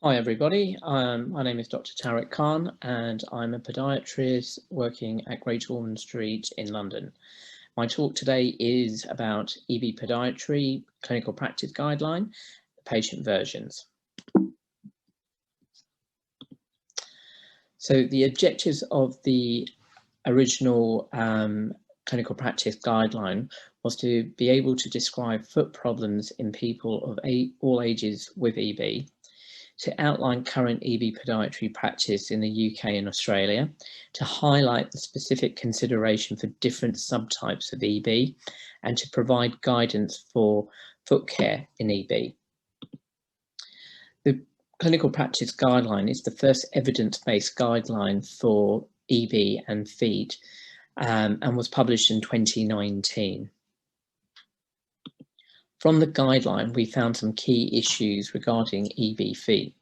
Hi everybody, my name is Dr. Tariq Khan and I'm a podiatrist working at Great Ormond Street in London. My talk today is about EB Podiatry, Clinical Practice Guideline, patient versions. So the objectives of the original Clinical Practice Guideline was to be able to describe foot problems in people of all ages with EB, to outline current EB podiatry practice in the UK and Australia, to highlight the specific consideration for different subtypes of EB, and to provide guidance for foot care in EB. The Clinical Practice Guideline is the first evidence-based guideline for EB and feet and was published in 2019. From the guideline, we found some key issues regarding EB feet.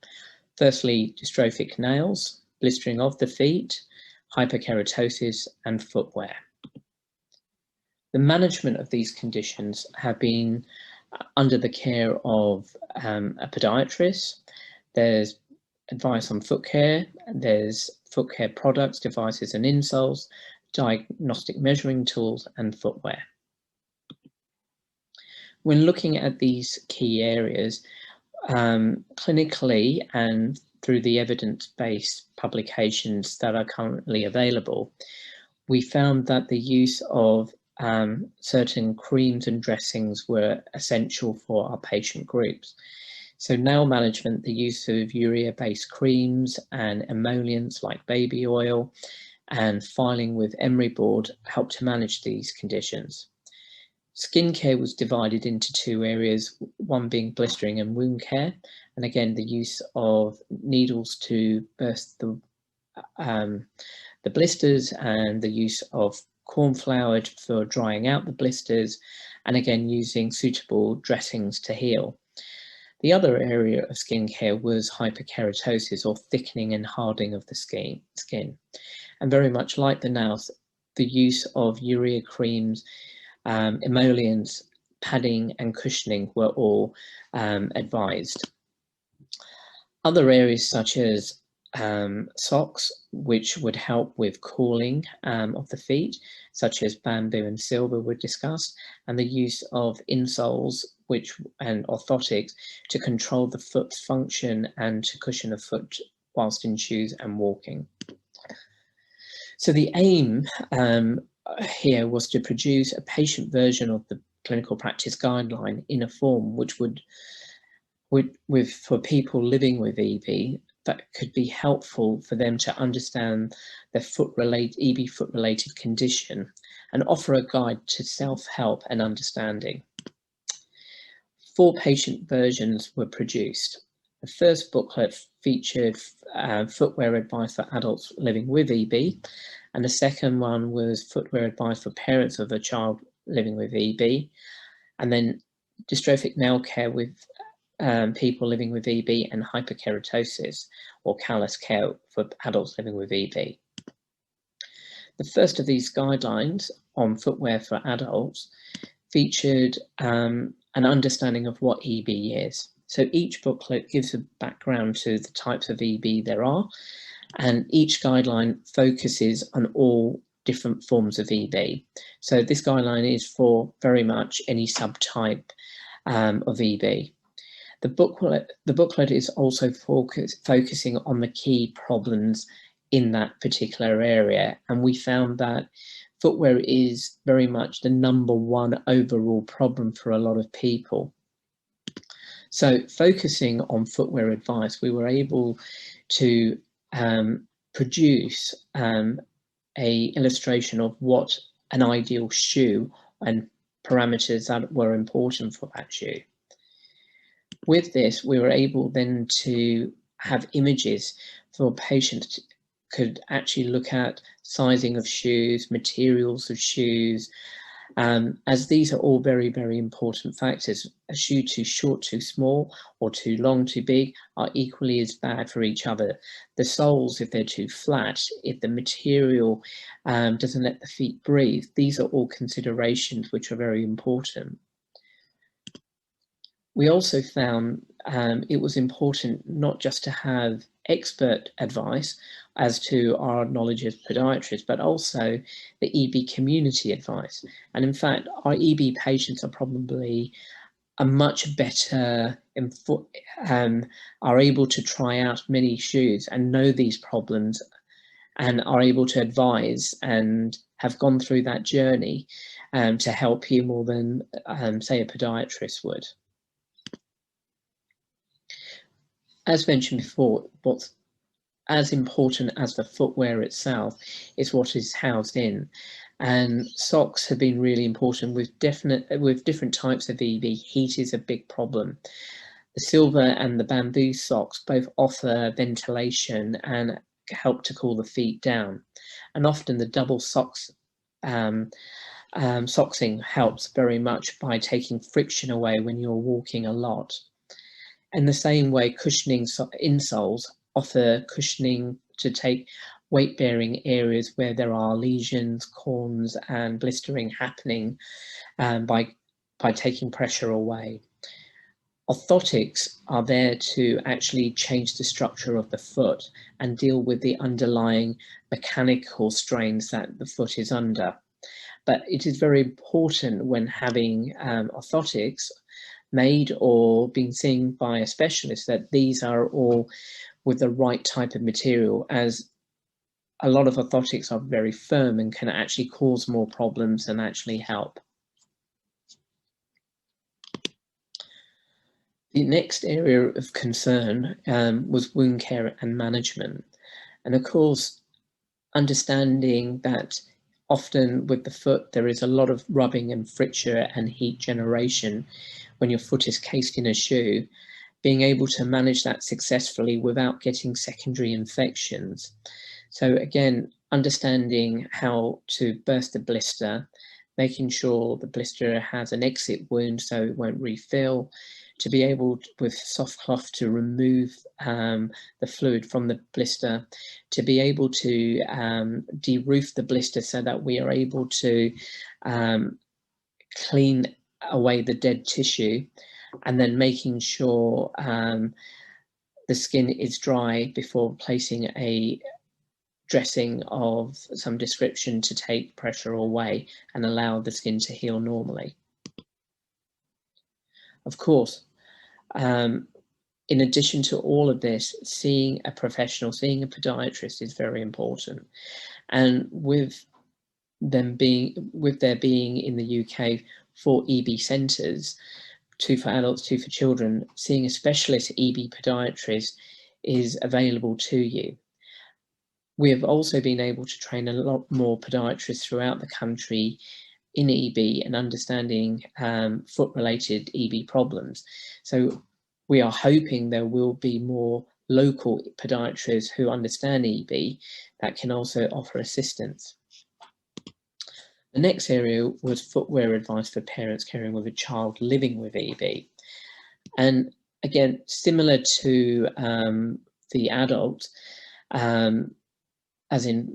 Firstly, dystrophic nails, blistering of the feet, hyperkeratosis, and footwear. The management of these conditions have been under the care of a podiatrist. There's advice on foot care, there's foot care products, devices and insoles, diagnostic measuring tools, and footwear. When looking at these key areas, clinically and through the evidence-based publications that are currently available, we found that the use of certain creams and dressings were essential for our patient groups. So nail management, the use of urea-based creams and emollients like baby oil, and filing with emery board helped to manage these conditions. Skincare was divided into two areas, one being blistering and wound care, and again the use of needles to burst the blisters, and the use of corn flour for drying out the blisters, and again using suitable dressings to heal. The other area of skincare was hyperkeratosis, or thickening and hardening of the skin. And very much like the nails, the use of urea creams, emollients, padding and cushioning were all advised. Other areas such as socks, which would help with cooling of the feet, such as bamboo and silver, were discussed, and the use of insoles and orthotics to control the foot's function and to cushion a foot whilst in shoes and walking. So the aim here was to produce a patient version of the Clinical Practice Guideline in a form which would for people living with EB, that could be helpful for them to understand their EB foot-related condition and offer a guide to self-help and understanding. 4 patient versions were produced. The first booklet featured footwear advice for adults living with EB, and the second one was footwear advice for parents of a child living with EB, and then dystrophic nail care with people living with EB, and hyperkeratosis or callus care for adults living with EB. The first of these guidelines on footwear for adults featured an understanding of what EB is. So each booklet gives a background to the types of EB there are, and each guideline focuses on all different forms of EB. So this guideline is for very much any subtype of EB. The booklet is also focusing on the key problems in that particular area, and we found that footwear is very much the #1 overall problem for a lot of people. So focusing on footwear advice, we were able to produce a illustration of what an ideal shoe and parameters that were important for that shoe. With this, we were able then to have images for patients could actually look at sizing of shoes, materials of shoes, as these are all very, very important factors. A shoe too short, too small, or too long, too big are equally as bad for each other. The soles, if they're too flat, if the material doesn't let the feet breathe, these are all considerations which are very important. We also found it was important not just to have expert advice as to our knowledge as podiatrists, but also the EB community advice. And in fact, our EB patients are probably a much better, are able to try out many shoes and know these problems and are able to advise and have gone through that journey to help you more than, say, a podiatrist would. As mentioned before, what's as important as the footwear itself is what is housed in. And socks have been really important with different types of EB. Heat is a big problem. The silver and the bamboo socks both offer ventilation and help to cool the feet down. And often the double socks socksing helps very much by taking friction away when you're walking a lot. In the same way, cushioning insoles offer cushioning to take weight-bearing areas where there are lesions, corns, and blistering happening by taking pressure away. Orthotics are there to actually change the structure of the foot and deal with the underlying mechanical strains that the foot is under. But it is very important when having orthotics made or being seen by a specialist that these are all with the right type of material, as a lot of orthotics are very firm and can actually cause more problems than actually help. The next area of concern was wound care and management. And of course, understanding that often with the foot, there is a lot of rubbing and friction and heat generation when your foot is cased in a shoe, being able to manage that successfully without getting secondary infections. So again, understanding how to burst the blister, making sure the blister has an exit wound so it won't refill, to be able to, with soft cloth, to remove the fluid from the blister, to be able to de-roof the blister so that we are able to clean away the dead tissue, and then making sure the skin is dry before placing a dressing of some description to take pressure away and allow the skin to heal normally. Of course, in addition to all of this, seeing a professional, seeing a podiatrist is very important. And with there being in the UK 4 EB centres, 2 for adults, 2 for children, seeing a specialist EB podiatrist is available to you. We have also been able to train a lot more podiatrists throughout the country in EB and understanding foot-related EB problems. So we are hoping there will be more local podiatrists who understand EB that can also offer assistance. The next area was footwear advice for parents caring with a child living with EB. And again, similar to the adult, as in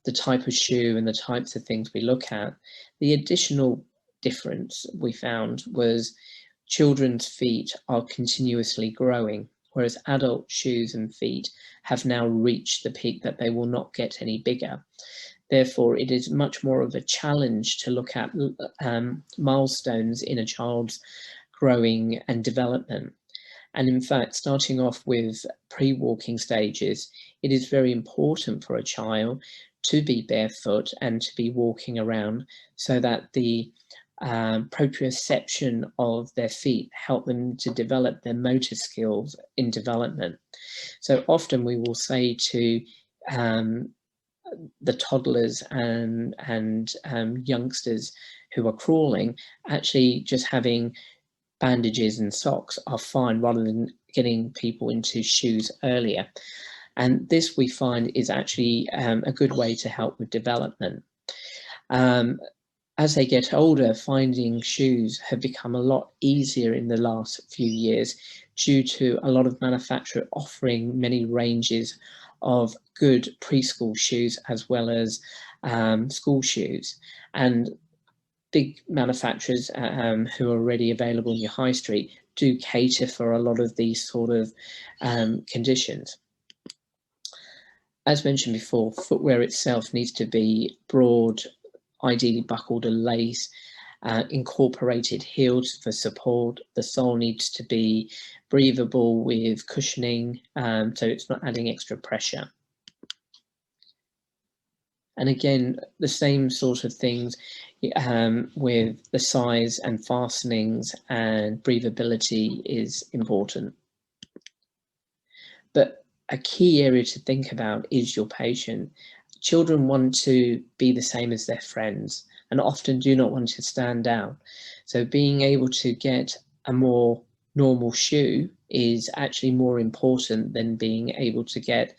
the type of shoe and the types of things we look at, the additional difference we found was children's feet are continuously growing, whereas adult shoes and feet have now reached the peak that they will not get any bigger. Therefore, it is much more of a challenge to look at milestones in a child's growing and development. And in fact, starting off with pre-walking stages, it is very important for a child to be barefoot and to be walking around so that the proprioception of their feet help them to develop their motor skills in development. So often we will say to the toddlers and youngsters who are crawling, actually just having bandages and socks are fine rather than getting people into shoes earlier. And this we find is actually a good way to help with development. As they get older, finding shoes have become a lot easier in the last few years due to a lot of manufacturers offering many ranges of good preschool shoes as well as school shoes. And big manufacturers who are already available in your high street do cater for a lot of these sort of conditions. As mentioned before, footwear itself needs to be broad, ideally buckled and lace, incorporated heels for support. The sole needs to be breathable with cushioning, so it's not adding extra pressure. And again, the same sort of things with the size and fastenings and breathability is important. But a key area to think about is your patient. Children want to be the same as their friends and often do not want to stand out. So being able to get a more normal shoe is actually more important than being able to get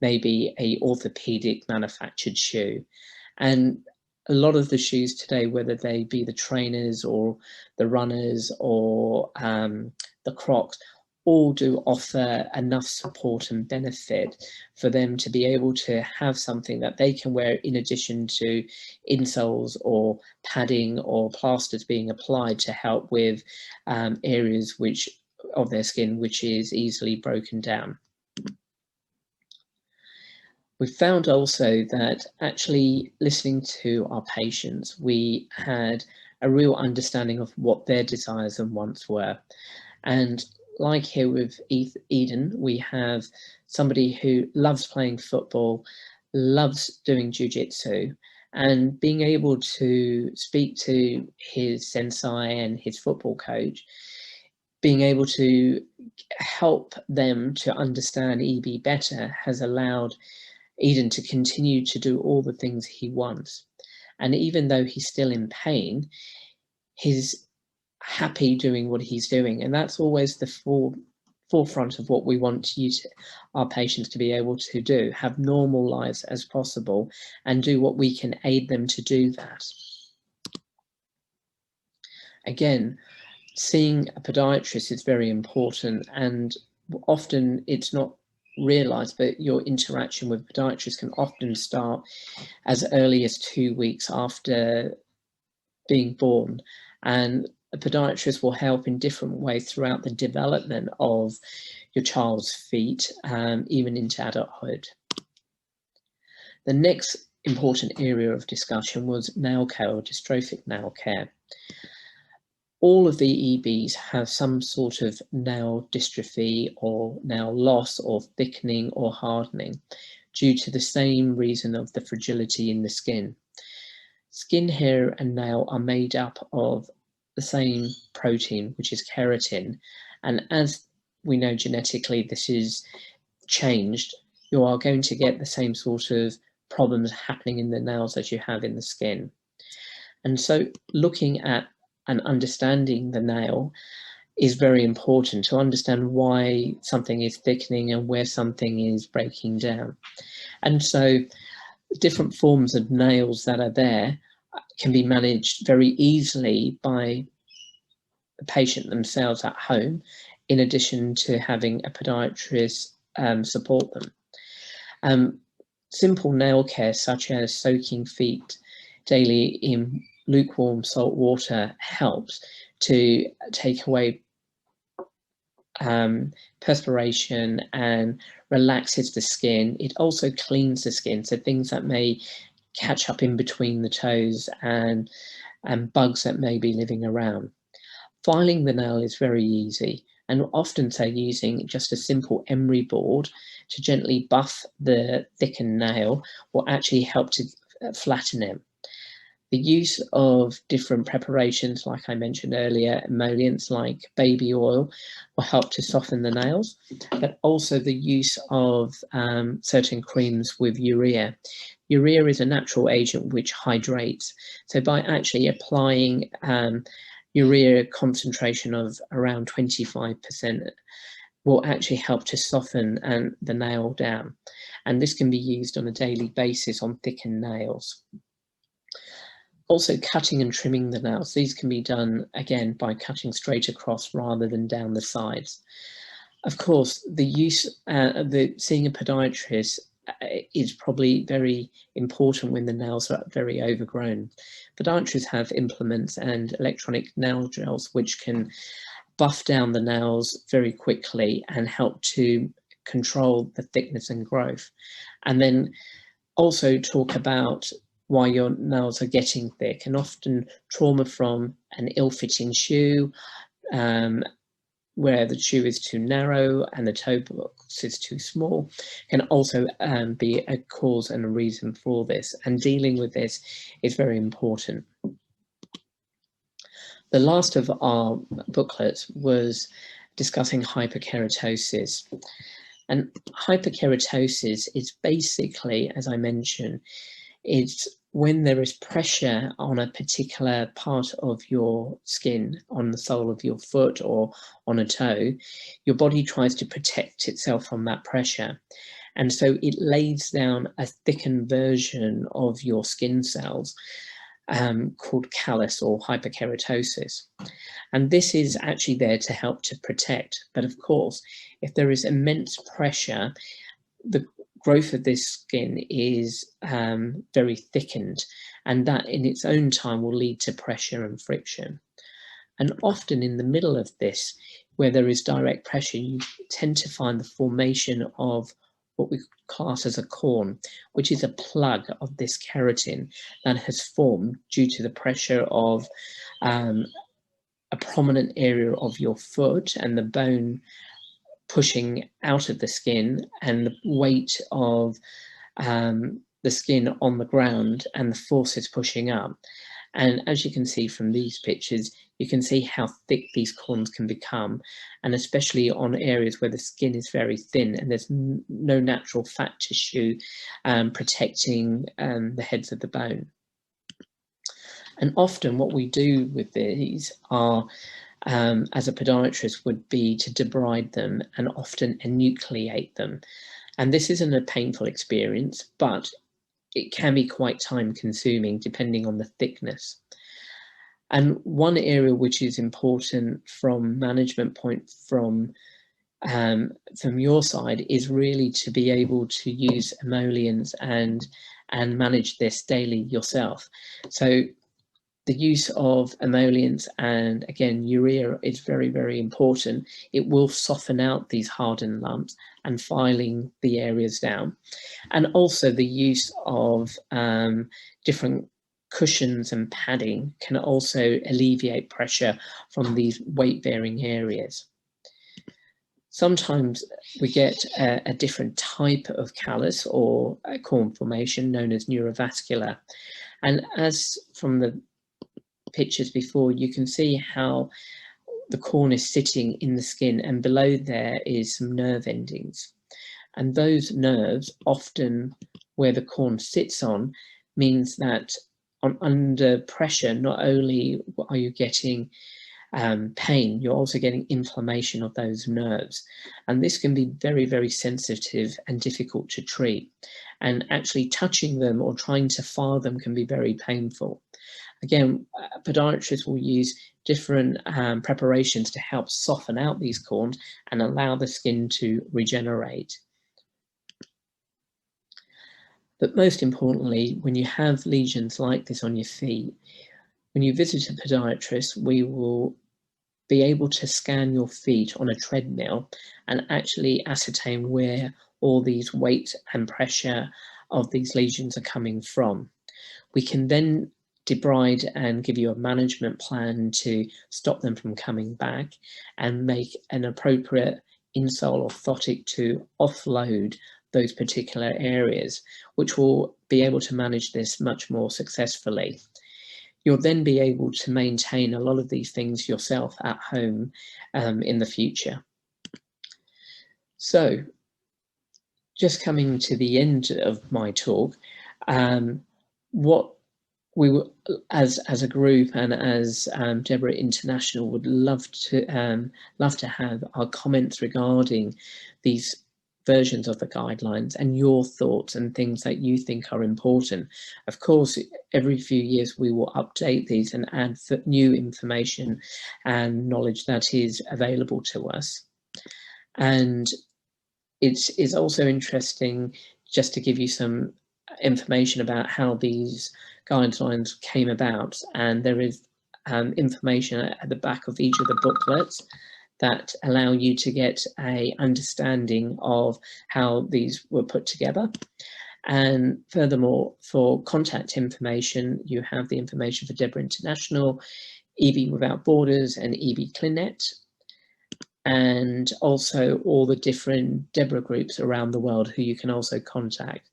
maybe a orthopedic manufactured shoe. And a lot of the shoes today, whether they be the trainers or the runners or the Crocs, all do offer enough support and benefit for them to be able to have something that they can wear in addition to insoles or padding or plasters being applied to help with areas of their skin which is easily broken down. We found also that actually listening to our patients, we had a real understanding of what their desires and wants were. And like here with Eden, we have somebody who loves playing football, loves doing jiu-jitsu, and being able to speak to his sensei and his football coach, being able to help them to understand EB better has allowed Eden to continue to do all the things he wants. And even though he's still in pain, he's happy doing what he's doing. And that's always the forefront of what we want our patients to be able to do, have normal lives as possible and do what we can aid them to do that. Again, seeing a podiatrist is very important, and often it's not realised, but your interaction with podiatrists can often start as early as 2 weeks after being born, and a podiatrist will help in different ways throughout the development of your child's feet, even into adulthood. The next important area of discussion was nail care or dystrophic nail care. All of the EBs have some sort of nail dystrophy or nail loss or thickening or hardening due to the same reason of the fragility in the skin. Skin, hair and nail are made up of the same protein, which is keratin, and as we know genetically this is changed, you are going to get the same sort of problems happening in the nails as you have in the skin. And so looking at and understanding the nail is very important to understand why something is thickening and where something is breaking down. And so different forms of nails that are there can be managed very easily by the patient themselves at home, in addition to having a podiatrist support them. Simple nail care such as soaking feet daily in lukewarm salt water helps to take away perspiration and relaxes the skin. It also cleans the skin, so things that may catch up in between the toes and bugs that may be living around. Filing the nail is very easy, and often say using just a simple emery board to gently buff the thickened nail will actually help to flatten it. The use of different preparations, like I mentioned earlier, emollients like baby oil, will help to soften the nails, but also the use of certain creams with urea. Urea is a natural agent which hydrates. So by actually applying urea concentration of around 25% will actually help to soften the nail down. And this can be used on a daily basis on thickened nails. Also cutting and trimming the nails. These can be done again by cutting straight across rather than down the sides. Of course, the use, seeing a podiatrist is probably very important when the nails are very overgrown. Podiatrists have implements and electronic nail gels which can buff down the nails very quickly and help to control the thickness and growth. And then also talk about why your nails are getting thick, and often trauma from an ill-fitting shoe, where the shoe is too narrow and the toe box is too small, can also be a cause and a reason for this, and dealing with this is very important. The last of our booklets was discussing hyperkeratosis. And hyperkeratosis is basically, as I mentioned, it's when there is pressure on a particular part of your skin, on the sole of your foot or on a toe, your body tries to protect itself from that pressure. And so it lays down a thickened version of your skin cells called callus or hyperkeratosis. And this is actually there to help to protect. But of course, if there is immense pressure, the growth of this skin is very thickened, and that in its own time will lead to pressure and friction. And often in the middle of this, where there is direct pressure, you tend to find the formation of what we class as a corn, which is a plug of this keratin that has formed due to the pressure of a prominent area of your foot and the bone pushing out of the skin, and the weight of the skin on the ground and the forces pushing up. And as you can see from these pictures, you can see how thick these corns can become, and especially on areas where the skin is very thin and there's no natural fat tissue protecting the heads of the bone. And often what we do with these are, as a podiatrist, would be to debride them and often enucleate them. And this isn't a painful experience, but it can be quite time consuming depending on the thickness. And one area which is important from management point from your side is really to be able to use emollients and manage this daily yourself. So the use of emollients and, again, urea is very, very important. It will soften out these hardened lumps and filing the areas down. And also the use of different cushions and padding can also alleviate pressure from these weight-bearing areas. Sometimes we get a different type of callus or a corn formation known as neurovascular. And as from the pictures before, you can see how the corn is sitting in the skin, and below there is some nerve endings. And those nerves, often where the corn sits on, means that under pressure, not only are you getting pain, you're also getting inflammation of those nerves. And this can be very, very sensitive and difficult to treat. And actually touching them or trying to file them can be very painful. Again, podiatrists will use different preparations to help soften out these corns and allow the skin to regenerate. But most importantly, when you have lesions like this on your feet, when you visit a podiatrist, we will be able to scan your feet on a treadmill and actually ascertain where all these weight and pressure of these lesions are coming from. We can then debride and give you a management plan to stop them from coming back and make an appropriate insole orthotic to offload those particular areas, which will be able to manage this much more successfully. You'll then be able to maintain a lot of these things yourself at home in the future. So, just coming to the end of my talk, what we will, as a group and as Deborah International, would love to have our comments regarding these versions of the guidelines and your thoughts and things that you think are important. Of course, every few years we will update these and add new information and knowledge that is available to us. And it's also interesting just to give you some information about how these guidelines came about, and there is information at the back of each of the booklets that allow you to get a understanding of how these were put together. And furthermore, for contact information, you have the information for DEBRA International, EB Without Borders, and EB Clinet, and also all the different DEBRA groups around the world who you can also contact.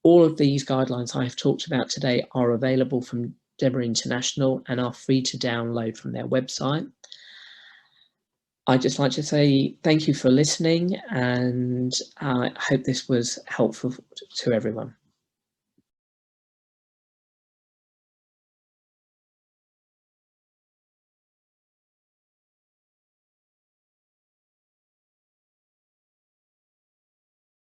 All of these guidelines I've talked about today are available from DEBRA International and are free to download from their website. I'd just like to say thank you for listening, and I hope this was helpful to everyone.